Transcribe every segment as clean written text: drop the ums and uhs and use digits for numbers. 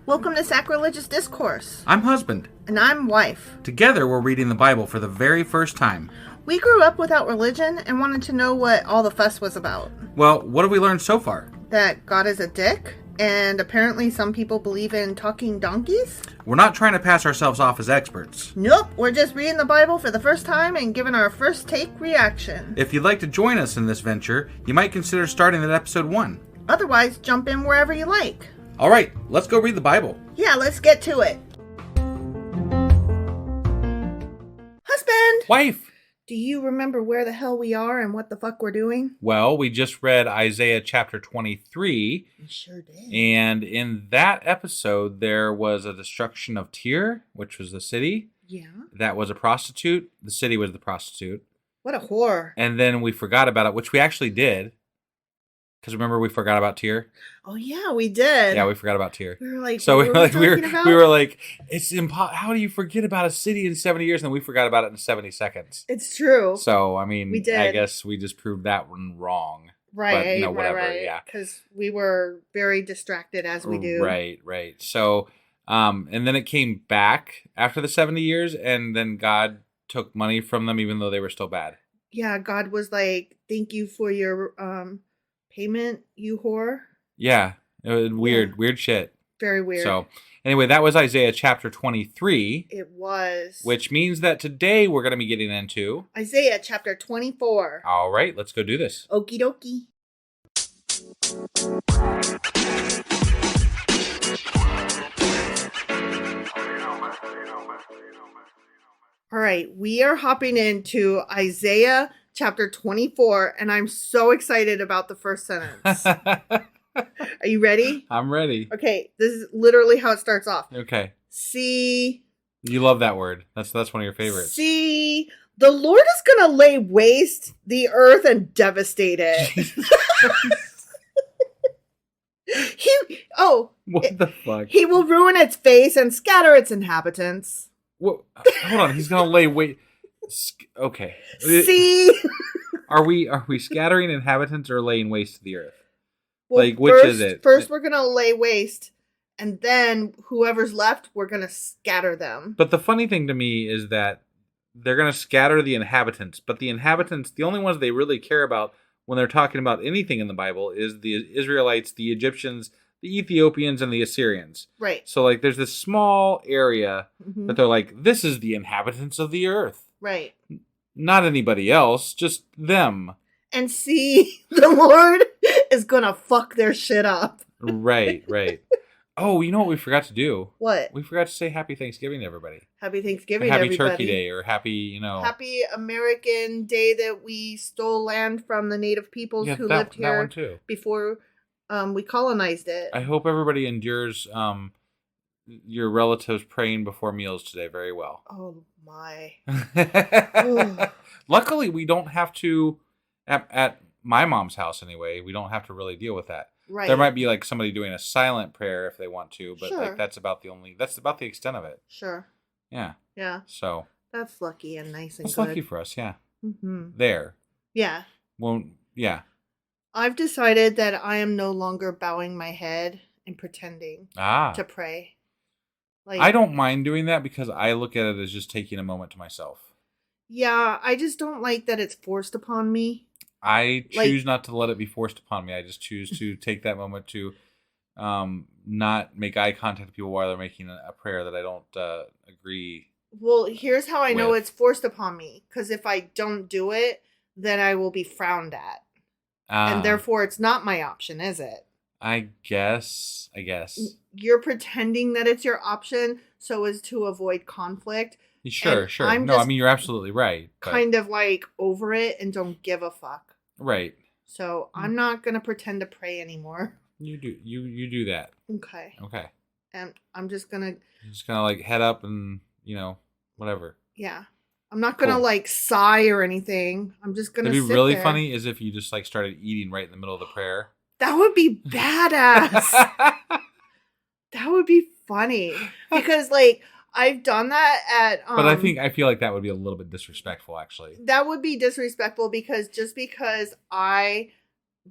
Welcome to Sacrilegious Discourse. I'm husband. And I'm wife. Together, we're reading the Bible for the very first time. We grew up without religion and wanted to know what all the fuss was about. Well, what have we learned so far? That God is a dick, and apparently some people believe in talking donkeys? We're not trying to pass ourselves off as experts. Nope, we're just reading the Bible for the first time and giving our first take reaction. If you'd like to join us in this venture, you might consider starting at episode 1. Otherwise, jump in wherever you like. All right, let's go read the Bible. Yeah, let's get to it. Husband! Wife! Do you remember where the hell we are and what the fuck we're doing? Well, we just read Isaiah chapter 23. We sure did. And in that episode, there was a destruction of Tyre, which was the city. Yeah. That was a prostitute. The city was the prostitute. What a whore. And then we forgot about it, which we actually did. Because remember, we forgot about Tyre. Oh yeah, we did. Yeah, we forgot about Tyre. We were like, so we were like, it's impossible. How do you forget about a city in 70 years? And then we forgot about it in 70 seconds. It's true. So I mean, we did. I guess we just proved that one wrong. Right. But, whatever. Right. Yeah. Because we were very distracted as we do. Right. So, and then it came back after the 70 years, and then God took money from them, even though they were still bad. Yeah, God was like, "Thank you for your payment, you whore." Yeah, it was weird shit. Very weird. So, anyway, that was Isaiah chapter 23. It was. Which means that today we're going to be getting into Isaiah chapter 24. All right, let's go do this. Okie dokie. All right, we are hopping into Isaiah chapter 24, and I'm so excited about the first sentence. Are you ready? I'm ready. Okay, this is literally how it starts off. Okay. See. You love that word. That's one of your favorites. See, the Lord is going to lay waste the earth and devastate it. What the fuck? He will ruin its face and scatter its inhabitants. What? Hold on. He's going to lay waste. Okay. See? Are we scattering inhabitants or laying waste to the earth? Well, like, which is it? First, we're going to lay waste, and then whoever's left, we're going to scatter them. But the funny thing to me is that they're going to scatter the inhabitants, but the inhabitants, the only ones they really care about when they're talking about anything in the Bible is the Israelites, the Egyptians, the Ethiopians, and the Assyrians. Right. So, like, there's this small area that they're like, this is the inhabitants of the earth. Right. Not anybody else, just them. And see, the Lord is going to fuck their shit up. Right. Oh, you know what we forgot to do? What? We forgot to say Happy Thanksgiving to everybody. Happy Thanksgiving, Happy everybody. Turkey Day, or Happy Happy American Day that we stole land from the native peoples who lived here that one too. Before we colonized it. I hope everybody endures your relatives praying before meals today very well. Oh, my. Luckily, we don't have to, at my mom's house anyway, we don't have to really deal with that. Right. There might be like somebody doing a silent prayer if they want to, but sure. like that's about the extent of it. Sure. Yeah. Yeah. So. That's lucky and nice and that's good. lucky for us, yeah. Mm-hmm. There. Yeah. Well, yeah. I've decided that I am no longer bowing my head and pretending to pray. Like, I don't mind doing that because I look at it as just taking a moment to myself. Yeah, I just don't like that it's forced upon me. I choose not to let it be forced upon me. I just choose to take that moment to not make eye contact with people while they're making a prayer that I don't agree. Well, here's how I know it's forced upon me. Because if I don't do it, then I will be frowned at. And therefore, it's not my option, is it? I guess. You're pretending that it's your option so as to avoid conflict. Sure. No, I mean, you're absolutely right. Kind of like over it and don't give a fuck. Right. So I'm not going to pretend to pray anymore. You do that. Okay. And I'm just going to... You're just going to like head up and, whatever. Yeah. I'm not going to like sigh or anything. I'm just going to sit there. It'd be really funny is if you just like started eating right in the middle of the prayer. That would be badass. That would be funny. Because like... I've done that at... but I feel like that would be a little bit disrespectful, actually. That would be disrespectful because just because I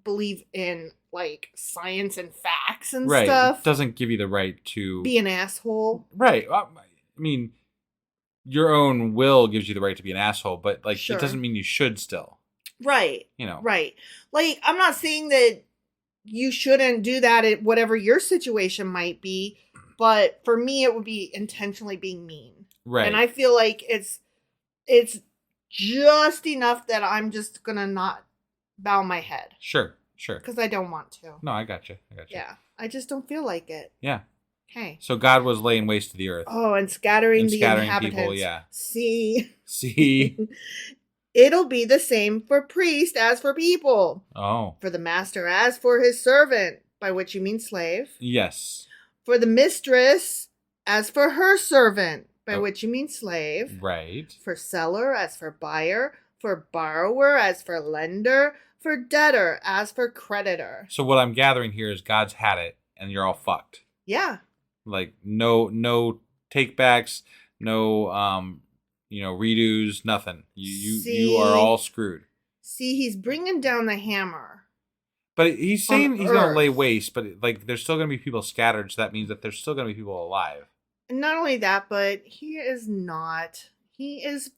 believe in like science and facts and Right. stuff. It doesn't give you the right to be an asshole. Right. I mean, your own will gives you the right to be an asshole, but like Sure. it doesn't mean you should still. Right. You know. Right. Like, I'm not saying that you shouldn't do that at whatever your situation might be, but for me it would be intentionally being mean. Right. And I feel like it's just enough that I'm just gonna not bow my head. Sure. Because I don't want to. No, I got you. Yeah. I just don't feel like it. Yeah. Okay. So God was laying waste to the earth. Oh, and scattering the inhabitants. People, yeah. See. It'll be the same for priest as for people. Oh. For the master as for his servant, by which you mean slave. Yes. For the mistress as for her servant, by which you mean slave. Right. For seller as for buyer. For borrower as for lender. For debtor as for creditor. So what I'm gathering here is God's had it, and you're all fucked. Yeah. Like no takebacks, no redos, nothing. You are all screwed. See, he's bringing down the hammer. But he's saying he's going to lay waste, but like there's still going to be people scattered, so that means that there's still going to be people alive. And not only that, but he is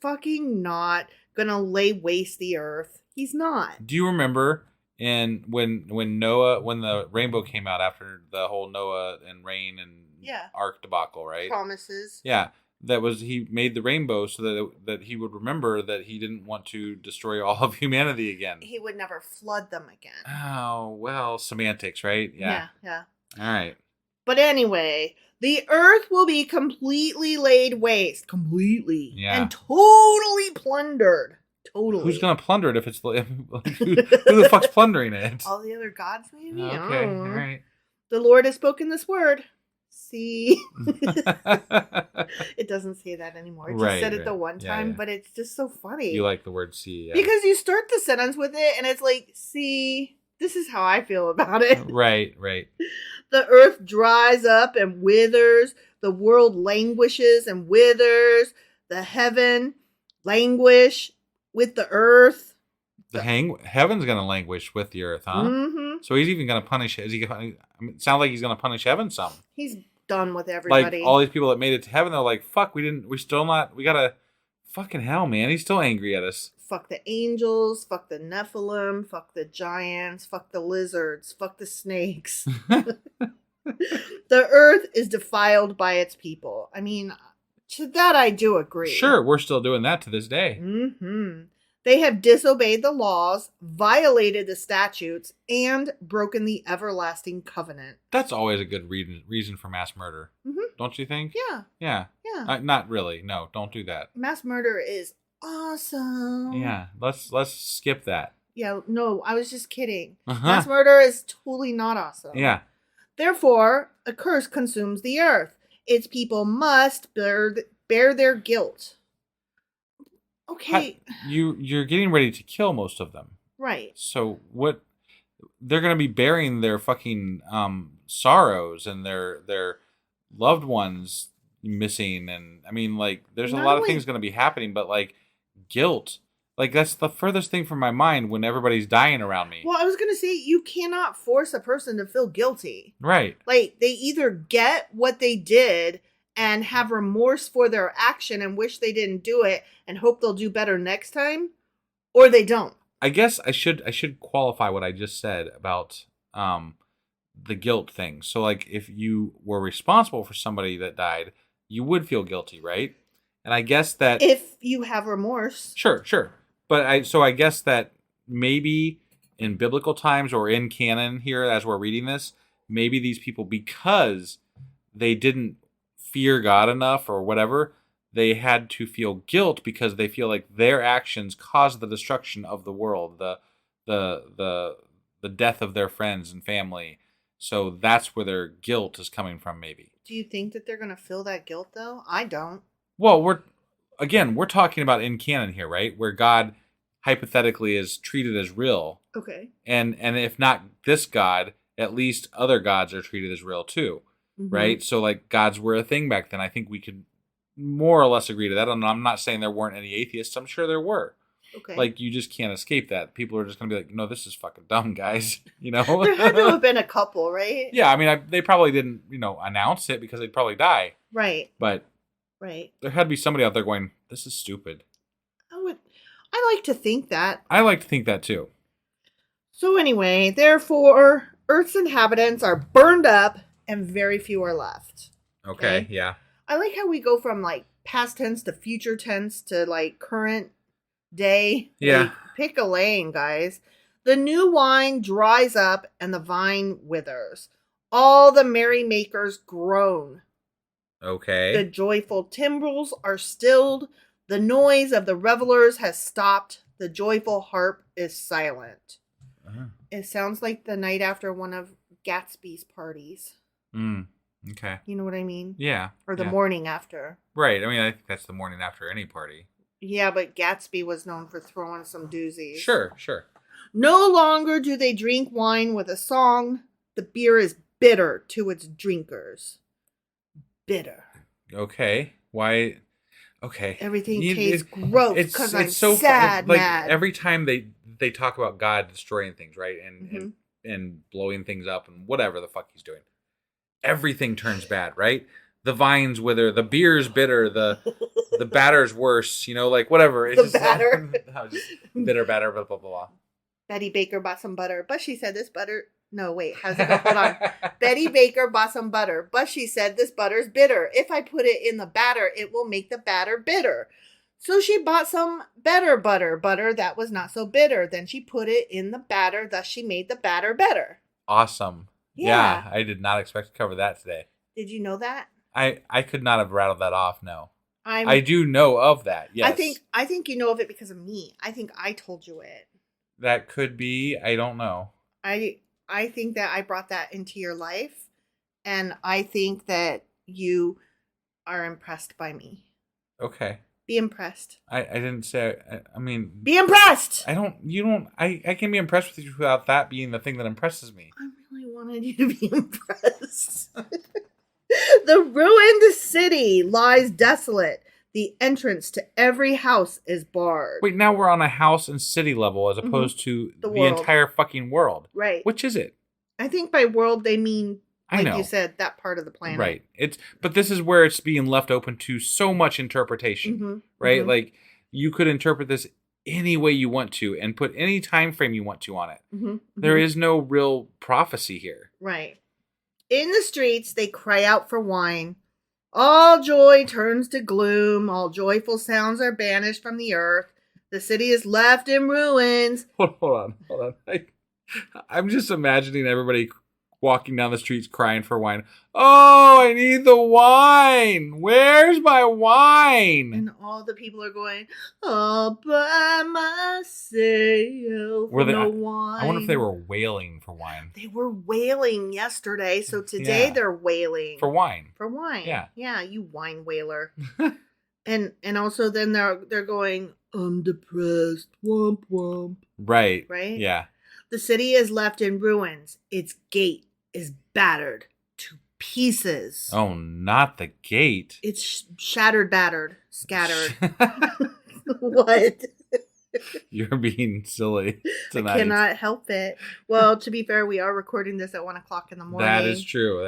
fucking not going to lay waste the earth. He's not. Do you remember when the rainbow came out after the whole Noah and rain and ark debacle, right? Promises. Yeah. He made the rainbow so that he would remember that he didn't want to destroy all of humanity again. He would never flood them again. Oh, well, semantics, right? Yeah. Yeah. All right. But anyway, the earth will be completely laid waste. Completely. Yeah. And totally plundered. Totally. Who's going to plunder it if it's... who the fuck's plundering it? All the other gods, maybe? Okay, all right. The Lord has spoken this word. See? It doesn't say that anymore. It just said it the one time, but it's just so funny. You like the word see, yeah. Because you start the sentence with it, and it's like, see, this is how I feel about it. Right. The earth dries up and withers. The world languishes and withers. The heaven languish with the earth. Heaven's going to languish with the earth, huh? Mm-hmm. So he's even going to punish it. It sounds like he's going to punish heaven some. He's done with everybody. Like all these people that made it to heaven, they're like, fuck, we gotta, fucking hell, man. He's still angry at us. Fuck the angels, fuck the Nephilim, fuck the giants, fuck the lizards, fuck the snakes. The earth is defiled by its people. I mean, to that I do agree. Sure, we're still doing that to this day. Mm-hmm. They have disobeyed the laws, violated the statutes, and broken the everlasting covenant. That's always a good reason for mass murder. Mm-hmm. Don't you think? Yeah. Not really. No, don't do that. Mass murder is awesome. Yeah, let's skip that. Yeah, no, I was just kidding. Uh-huh. Mass murder is totally not awesome. Yeah. Therefore, a curse consumes the earth. Its people must bear their guilt. Okay. You're getting ready to kill most of them. Right. So what? They're going to be bearing their fucking sorrows and their loved ones missing, and I mean, like, there's a lot of things going to be happening, but like guilt, like that's the furthest thing from my mind when everybody's dying around me. Well, I was going to say, you cannot force a person to feel guilty. Right. Like, they either get what they did and have remorse for their action and wish they didn't do it and hope they'll do better next time, or they don't. I guess I should qualify what I just said about the guilt thing. So like, if you were responsible for somebody that died, you would feel guilty, right? And I guess that if you have remorse. Sure. But I guess that maybe in biblical times or in canon here as we're reading this, maybe these people, because they didn't fear God enough or whatever, they had to feel guilt because they feel like their actions caused the destruction of the world, the death of their friends and family. So that's where their guilt is coming from, maybe. Do you think that they're going to feel that guilt, though? I don't. Well, we're talking about in canon here, right? Where God hypothetically is treated as real. Okay. And if not this God, at least other gods are treated as real too, right? So like gods were a thing back then. I think we could more or less agree to that. And I'm not saying there weren't any atheists. I'm sure there were. Okay. Like, you just can't escape that. People are just going to be like, no, this is fucking dumb, guys. You know? There had to have been a couple, right? Yeah, I mean, they probably didn't, announce it because they'd probably die. Right. But right. There had to be somebody out there going, this is stupid. I like to think that. I like to think that too. So anyway, therefore, Earth's inhabitants are burned up and very few are left. Okay, yeah. I like how we go from like past tense to future tense to like current day. Yeah. Like, pick a lane, guys. The new wine dries up and the vine withers. All the merrymakers groan. Okay. The joyful timbrels are stilled. The noise of the revelers has stopped. The joyful harp is silent. Uh-huh. It sounds like the night after one of Gatsby's parties. Okay. You know what I mean? Yeah. Or the morning after. Right. I mean, I think that's the morning after any party. Yeah, but Gatsby was known for throwing some doozies. Sure. No longer do they drink wine with a song. The beer is bitter to its drinkers. Bitter. Okay. Why? Okay. Everything tastes gross because I'm so sad, mad. Every time they talk about God destroying things, right? And blowing things up and whatever the fuck he's doing. Everything turns bad, right? The vines wither, the beer's bitter, the batter's worse, like whatever. It's batter. Bitter batter, blah, blah, blah. Betty Baker bought some butter, but she said this butter... No, wait, how's it go? Hold on. Betty Baker bought some butter, but she said this butter's bitter. If I put it in the batter, it will make the batter bitter. So she bought some better butter that was not so bitter. Then she put it in the batter, thus she made the batter better. Awesome. Yeah, I did not expect to cover that today. Did you know that? I could not have rattled that off, no. I do know of that, yes. I think you know of it because of me. I think I told you it. That could be. I don't know. I think that I brought that into your life, and I think that you are impressed by me. Okay. Be impressed. I didn't say, I mean... Be impressed! I can be impressed with you without that being the thing that impresses me. I really wanted you to be impressed. The ruined city lies desolate. The entrance to every house is barred. Wait, now we're on a house and city level as opposed to the entire fucking world. Right. Which is it? I think by world they mean, like you said, that part of the planet. Right. But this is where it's being left open to so much interpretation. Right? Like, you could interpret this any way you want to and put any time frame you want to on it. There is no real prophecy here. Right. In the streets, they cry out for wine. All joy turns to gloom. All joyful sounds are banished from the earth. The city is left in ruins. Hold on. I'm just imagining everybody walking down the streets crying for wine. Oh, I need the wine. Where's my wine? And all the people are going, all by myself. No wine. I wonder if they were wailing for wine. They were wailing yesterday, so today they're wailing. For wine. For wine. Yeah. Yeah, you wine wailer. and also then they're going, I'm depressed. Womp womp. Right. Right? Yeah. The city is left in ruins. Its gate is battered to pieces. Oh, not the gate. It's shattered, battered, scattered. What? You're being silly tonight. I cannot help it. Well, to be fair, we are recording this at 1:00 in the morning. That is true.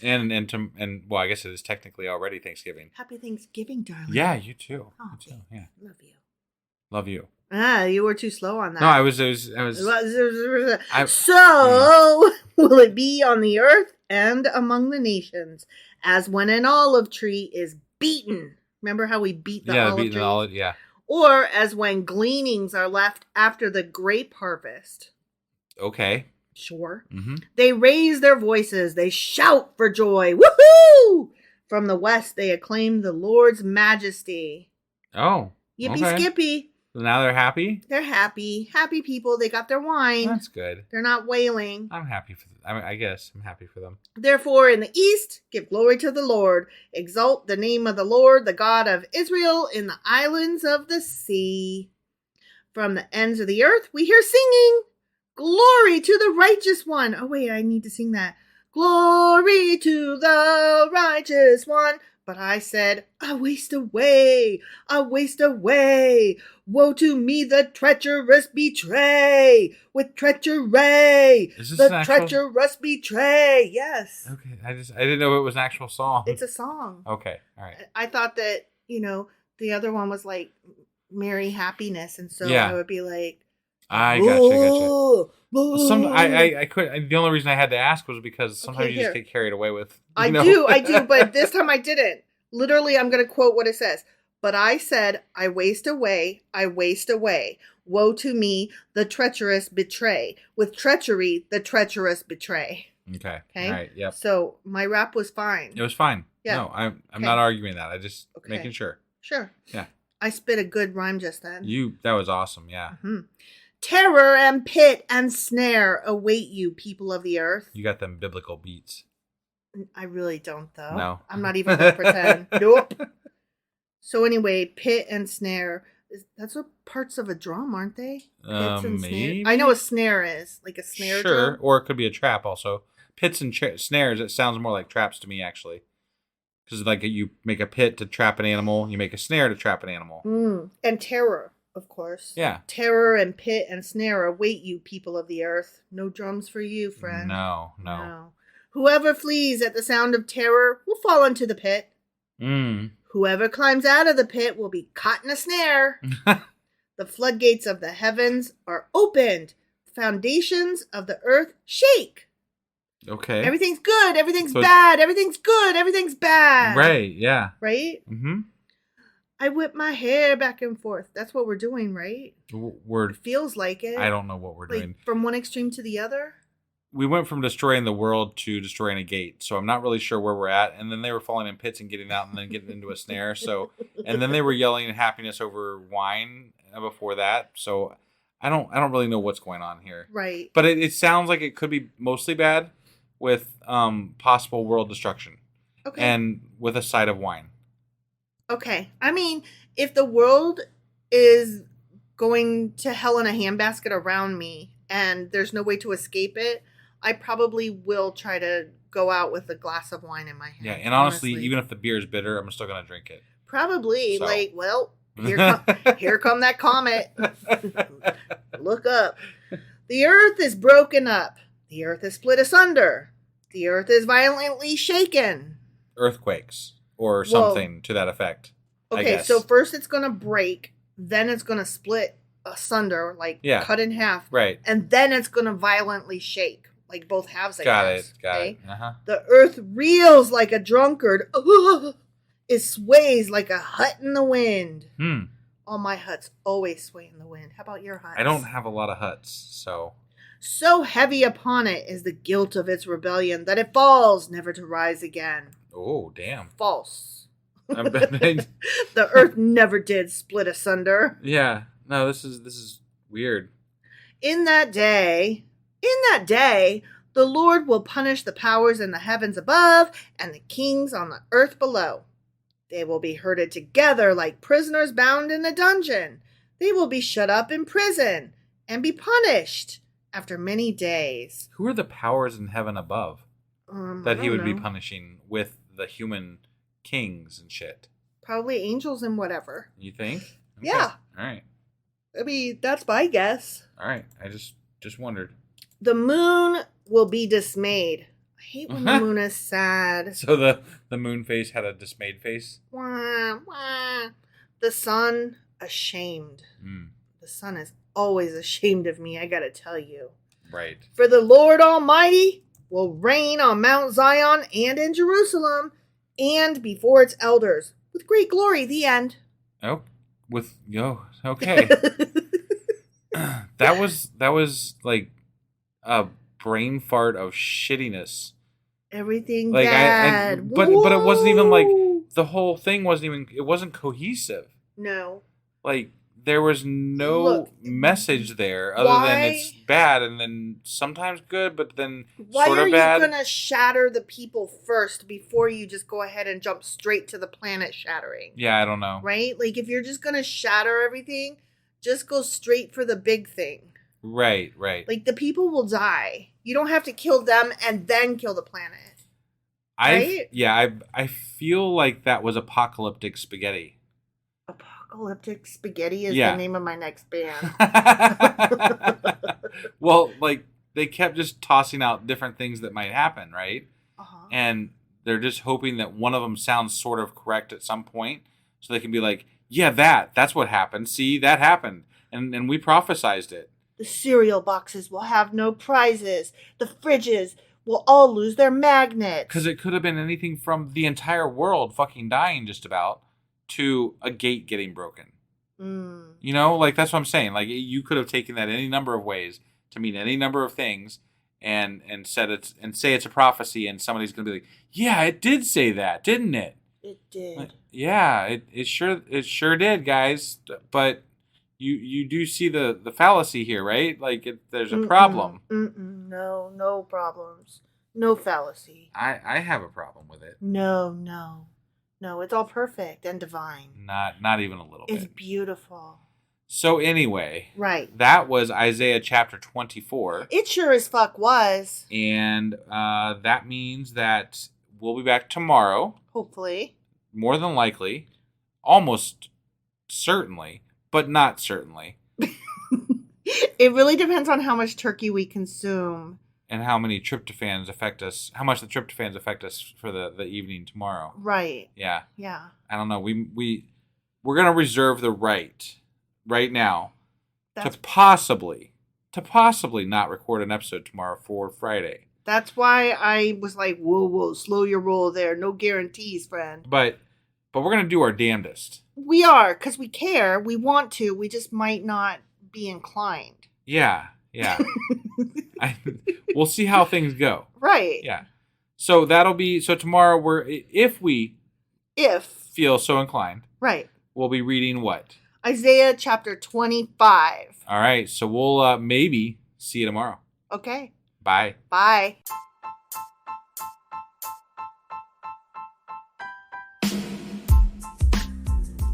And well, I guess it is technically already Thanksgiving. Happy Thanksgiving, darling. Yeah, you too. Oh, you too. Yeah. Love you. Ah, you were too slow on that. No, I was. So will it be on the earth and among the nations, as when an olive tree is beaten. Remember how we beat the olive tree? Yeah. Or as when gleanings are left after the grape harvest. Okay. Sure. Mm-hmm. They raise their voices. They shout for joy. Woohoo! From the west, they acclaim the Lord's majesty. Oh. Yippee okay. skippy. So now they're happy? They're happy. Happy people. They got their wine. That's good. They're not wailing. I'm happy for them. I guess I'm happy for them. Therefore, in the east, give glory to the Lord. Exalt the name of the Lord, the God of Israel, in the islands of the sea. From the ends of the earth, we hear singing. Glory to the righteous one. Oh, wait, I need to sing that. Glory to the righteous one. But I said, I waste away, I waste away. Woe to me, the treacherous betray. With treachery, Is this the an actual? treacherous betray. Yes. Okay, I didn't know it was an actual song. It's a song. Okay, all right. I thought that, the other one was like Merry Happiness. And so Yeah. I would be like, I gotcha. "Whoa, Some whoa." I could. The only reason I had to ask was because sometimes Okay, you just here. get carried away with. I do, but this time I didn't. Literally, I'm going to quote what it says. But I said, I waste away, I waste away. Woe to me, the treacherous betray. With treachery, the treacherous betray. Okay. Okay. All right. Yep. So my rap was fine. It was fine. Yeah. No, I'm Okay. not arguing that. I just Okay. making sure. Sure. Yeah. I spit a good rhyme just then. That was awesome. Yeah. Mhm. Terror and pit and snare await you, people of the earth. You got them biblical beats. I really don't, though. No. I'm not even going to pretend. Nope. So anyway, pit and snare. That's what parts of a drum, aren't they? Pits and Maybe. snare. I know a snare is. Like a snare Sure, drum. or it could be a trap also. Pits and snares, it sounds more like traps to me, actually. Because like you make a pit to trap an animal, you make a snare to trap an animal. And terror, of course. Yeah. Terror and pit and snare await you, people of the earth. No drums for you, friend. No. Whoever flees at the sound of terror will fall into the pit. Whoever climbs out of the pit will be caught in a snare. The floodgates of the heavens are opened. The foundations of the earth shake. Okay. Everything's good. Everything's bad. Everything's good. Everything's bad. Right. Yeah. Right? Mm-hmm. I whip my hair back and forth. That's what we're doing, right? It feels like it. I don't know what we're doing. From one extreme to the other? We went from destroying the world to destroying a gate, so I'm not really sure where we're at. And then they were falling in pits and getting out, and then getting into a snare. So, and then they were yelling happiness over wine before that. So, I don't really know what's going on here. Right. But it sounds like it could be mostly bad, with possible world destruction. Okay. And with a side of wine. Okay. I mean, if the world is going to hell in a handbasket around me and there's no way to escape it, I probably will try to go out with a glass of wine in my hand. Yeah, and honestly, even if the beer is bitter, I'm still going to drink it. Probably. So. Here come that comet. Look up. The earth is broken up. The earth is split asunder. The earth is violently shaken. Earthquakes or something to that effect. Okay, so first it's going to break, then it's going to split asunder, cut in half. Right. And then it's going to violently shake, like both halves. Got it. Uh-huh. The earth reels like a drunkard. It sways like a hut in the wind. All my huts always sway in the wind. How about your huts? I don't have a lot of huts, so... So heavy upon it is the guilt of its rebellion that it falls never to rise again. Oh, damn. False. The earth never did split asunder. Yeah. No, this is weird. In that day, the Lord will punish the powers in the heavens above and the kings on the earth below. They will be herded together like prisoners bound in a dungeon. They will be shut up in prison and be punished after many days. Who are the powers in heaven above that he would be punishing with the human kings and shit? Probably angels and whatever. You think? Okay. Yeah. All right. I mean, that's my guess. All right. I just wondered. The moon will be dismayed. I hate when the moon is sad. So the moon face had a dismayed face? Wah, wah. The sun ashamed. The sun is always ashamed of me, I gotta tell you. Right. For the Lord Almighty will reign on Mount Zion and in Jerusalem and before its elders with great glory. The end. Oh, okay. That was like a brain fart of shittiness. Everything like bad. But it wasn't even like the whole thing wasn't cohesive. No. Like there was no message there other than it's bad and then sometimes good, but then sort of bad. Why are you gonna shatter the people first before you just go ahead and jump straight to the planet shattering? Yeah, I don't know. Right? Like if you're just gonna shatter everything, just go straight for the big thing. Right. Like the people will die. You don't have to kill them and then kill the planet. Right? I feel like that was apocalyptic spaghetti. Apocalyptic Spaghetti is Yeah. the name of my next band. Well, like they kept just tossing out different things that might happen, right? Uh-huh. And they're just hoping that one of them sounds sort of correct at some point, so they can be like, "Yeah, that's what happened. See, that happened, and we prophesized it." The cereal boxes will have no prizes. The fridges will all lose their magnets. Because it could have been anything from the entire world fucking dying just about to a gate getting broken. You know, like that's what I'm saying. Like you could have taken that any number of ways to mean any number of things, and say it's a prophecy, and somebody's gonna be like, "Yeah, it did say that, didn't it?" It did. Like, yeah, it sure did, guys. But you do see the fallacy here, right? Like there's a problem. No problems. No fallacy. I have a problem with it. No, it's all perfect and divine. Not even a little bit. It's beautiful. So anyway, right. That was Isaiah chapter 24. It sure as fuck was. And that means that we'll be back tomorrow. Hopefully. More than likely. Almost certainly, but not certainly. It really depends on how much turkey we consume. And how many tryptophans affect us, how much the tryptophans affect us for the evening tomorrow. Right. Yeah. Yeah. I don't know. We're going to reserve the right now to possibly not record an episode tomorrow for Friday. That's why I was like, whoa, slow your roll there. No guarantees, friend. But we're going to do our damnedest. We are, because we care. We want to. We just might not be inclined. Yeah. We'll see how things go. Right. Yeah. So tomorrow if feel so inclined. Right. We'll be reading what? Isaiah chapter 25. All right. So we'll maybe see you tomorrow. Okay. Bye. Bye.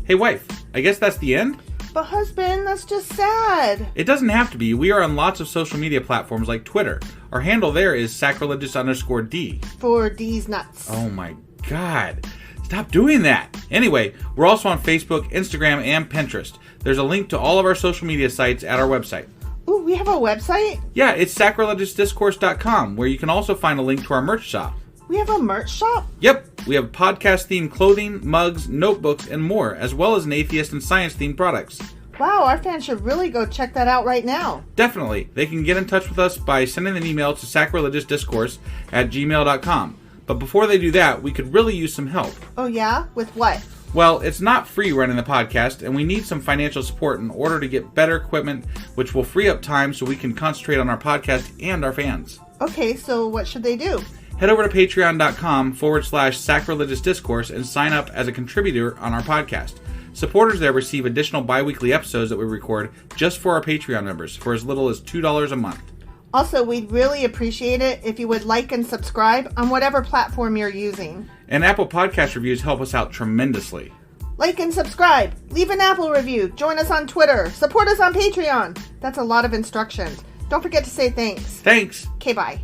Hey, wife. I guess that's the end? But husband, that's just sad. It doesn't have to be. We are on lots of social media platforms like Twitter. Our handle there is sacrilegious_D. For D's nuts. Oh my God. Stop doing that. Anyway, we're also on Facebook, Instagram, and Pinterest. There's a link to all of our social media sites at our website. Ooh, we have a website? Yeah, it's sacrilegiousdiscourse.com, where you can also find a link to our merch shop. We have a merch shop? Yep, we have podcast-themed clothing, mugs, notebooks, and more, as well as an atheist and science-themed products. Wow, our fans should really go check that out right now. Definitely. They can get in touch with us by sending an email to sacrilegiousdiscourse@gmail.com. But before they do that, we could really use some help. Oh yeah? With what? Well, it's not free running the podcast, and we need some financial support in order to get better equipment, which will free up time so we can concentrate on our podcast and our fans. Okay, so what should they do? Head over to patreon.com/sacrilegiousdiscourse and sign up as a contributor on our podcast. Supporters there receive additional bi-weekly episodes that we record just for our Patreon members for as little as $2 a month. Also, we'd really appreciate it if you would like and subscribe on whatever platform you're using. And Apple Podcast reviews help us out tremendously. Like and subscribe. Leave an Apple review. Join us on Twitter. Support us on Patreon. That's a lot of instructions. Don't forget to say thanks. Thanks. Okay, bye.